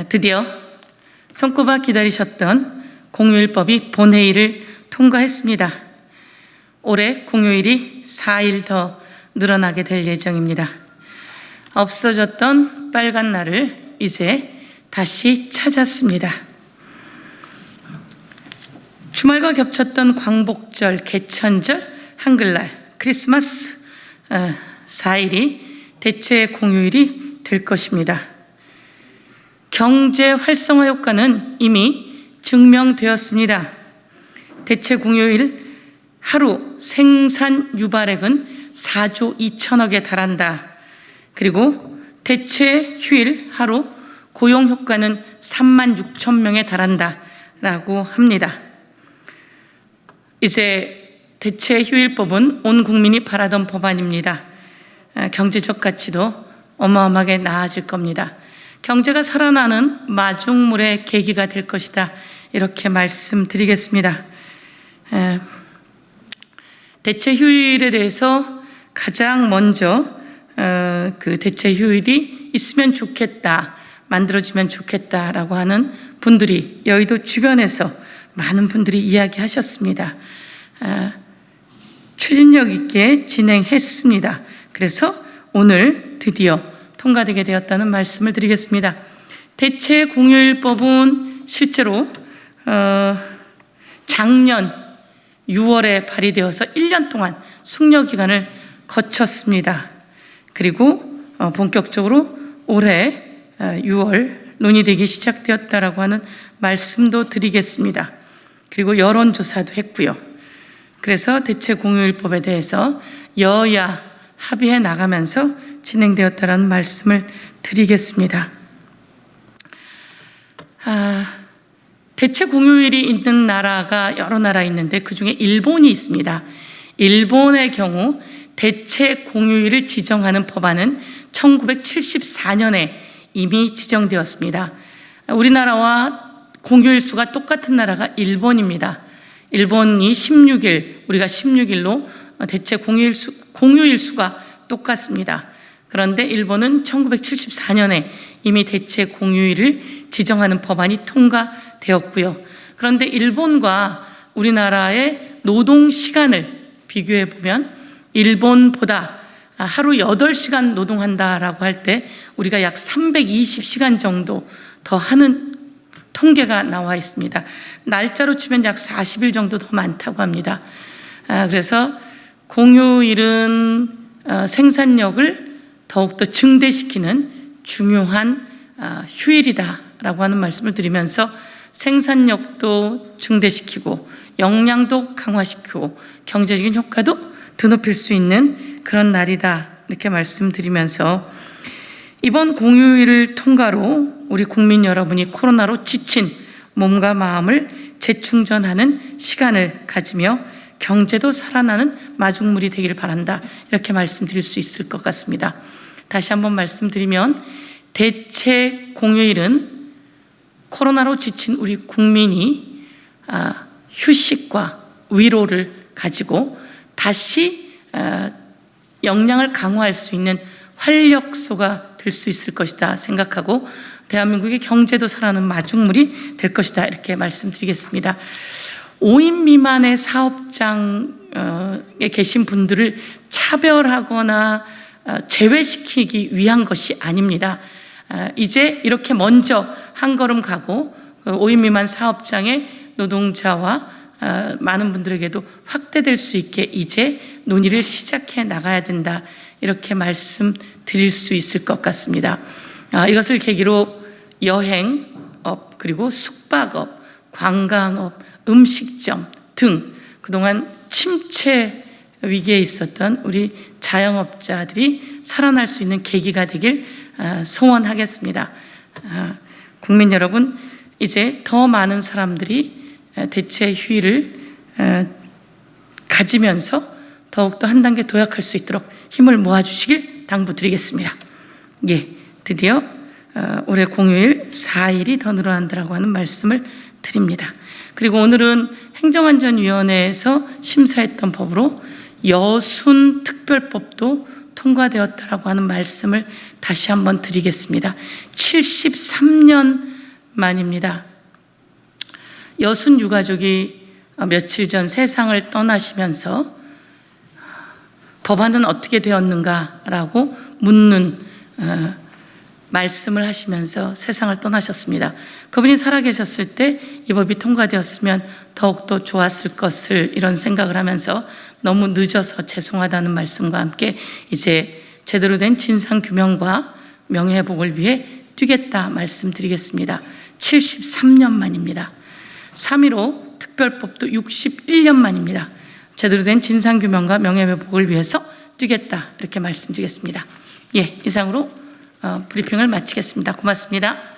드디어 손꼽아 기다리셨던 공휴일법이 본회의를 통과했습니다. 올해 공휴일이 4일 더 늘어나게 될 예정입니다. 없어졌던 빨간 날을 이제 다시 찾았습니다. 주말과 겹쳤던 광복절, 개천절, 한글날, 크리스마스 4일이 대체 공휴일이 될 것입니다. 경제 활성화 효과는 이미 증명되었습니다. 대체 공휴일 하루 생산 유발액은 4조 2천억에 달한다. 그리고 대체 휴일 하루 고용 효과는 3만 6천 명에 달한다 라고 합니다. 이제 대체 휴일법은 온 국민이 바라던 법안입니다. 경제적 가치도 어마어마하게 나아질 겁니다. 경제가 살아나는 마중물의 계기가 될 것이다, 이렇게 말씀드리겠습니다. 대체 휴일에 대해서 가장 먼저 그 대체 휴일이 있으면 좋겠다, 만들어지면 좋겠다라고 하는 분들이 여의도 주변에서 많은 분들이 이야기하셨습니다. 추진력 있게 진행했습니다. 그래서 오늘 드디어 통과되게 되었다는 말씀을 드리겠습니다. 대체 공휴일법은 실제로 작년 6월에 발의되어서 1년 동안 숙려 기간을 거쳤습니다. 그리고 본격적으로 올해 6월 논의되기 시작되었다라고 하는 말씀도 드리겠습니다. 그리고 여론조사도 했고요. 그래서 대체 공휴일법에 대해서 여야 합의해 나가면서 진행되었다라는 말씀을 드리겠습니다. 대체 공휴일이 있는 나라가 여러 나라 있는데 그중에 일본이 있습니다. 일본의 경우 대체 공휴일을 지정하는 법안은 1974년에 이미 지정되었습니다. 우리나라와 공휴일 수가 똑같은 나라가 일본입니다. 일본이 16일, 우리가 16일로 대체 공휴일 수가 똑같습니다. 그런데 일본은 1974년에 이미 대체 공휴일을 지정하는 법안이 통과되었고요. 그런데 일본과 우리나라의 노동 시간을 비교해 보면 일본보다 하루 8시간 노동한다라고 할 때 우리가 약 320시간 정도 더 하는 통계가 나와 있습니다. 날짜로 치면 약 40일 정도 더 많다고 합니다. 그래서 공휴일은 생산력을 더욱더 증대시키는 중요한 휴일이다라고 하는 말씀을 드리면서 생산력도 증대시키고 역량도 강화시키고 경제적인 효과도 드높일 수 있는 그런 날이다, 이렇게 말씀드리면서 이번 공휴일을 통과로 우리 국민 여러분이 코로나로 지친 몸과 마음을 재충전하는 시간을 가지며 경제도 살아나는 마중물이 되기를 바란다, 이렇게 말씀드릴 수 있을 것 같습니다. 다시 한번 말씀드리면 대체 공휴일은 코로나로 지친 우리 국민이 휴식과 위로를 가지고 다시 역량을 강화할 수 있는 활력소가 될 수 있을 것이다 생각하고 대한민국의 경제도 살아나는 마중물이 될 것이다, 이렇게 말씀드리겠습니다. 5인 미만의 사업장에 계신 분들을 차별하거나 제외시키기 위한 것이 아닙니다. 이제 이렇게 먼저 한 걸음 가고 5인 미만 사업장의 노동자와 많은 분들에게도 확대될 수 있게 이제 논의를 시작해 나가야 된다, 이렇게 말씀드릴 수 있을 것 같습니다. 이것을 계기로 여행업, 그리고 숙박업, 관광업, 음식점 등 그동안 침체 위기에 있었던 우리 자영업자들이 살아날 수 있는 계기가 되길 소원하겠습니다. 국민 여러분, 이제 더 많은 사람들이 대체 휴일을 가지면서 더욱더 한 단계 도약할 수 있도록 힘을 모아주시길 당부드리겠습니다. 예, 드디어 올해 공휴일 4일이 더 늘어난다고 하는 말씀을 드립니다. 그리고 오늘은 행정안전위원회에서 심사했던 법으로 여순특별법도 통과되었다라고 하는 말씀을 다시 한번 드리겠습니다. 73년 만입니다. 여순 유가족이 며칠 전 세상을 떠나시면서 법안은 어떻게 되었는가라고 묻는 말씀을 하시면서 세상을 떠나셨습니다. 그분이 살아계셨을 때 이 법이 통과되었으면 더욱더 좋았을 것을 이런 생각을 하면서 너무 늦어서 죄송하다는 말씀과 함께 이제 제대로 된 진상규명과 명예회복을 위해 뛰겠다 말씀드리겠습니다. 73년 만입니다. 3.15 특별법도 61년 만입니다. 제대로 된 진상규명과 명예회복을 위해서 뛰겠다 이렇게 말씀드리겠습니다. 예, 이상으로 브리핑을 마치겠습니다. 고맙습니다.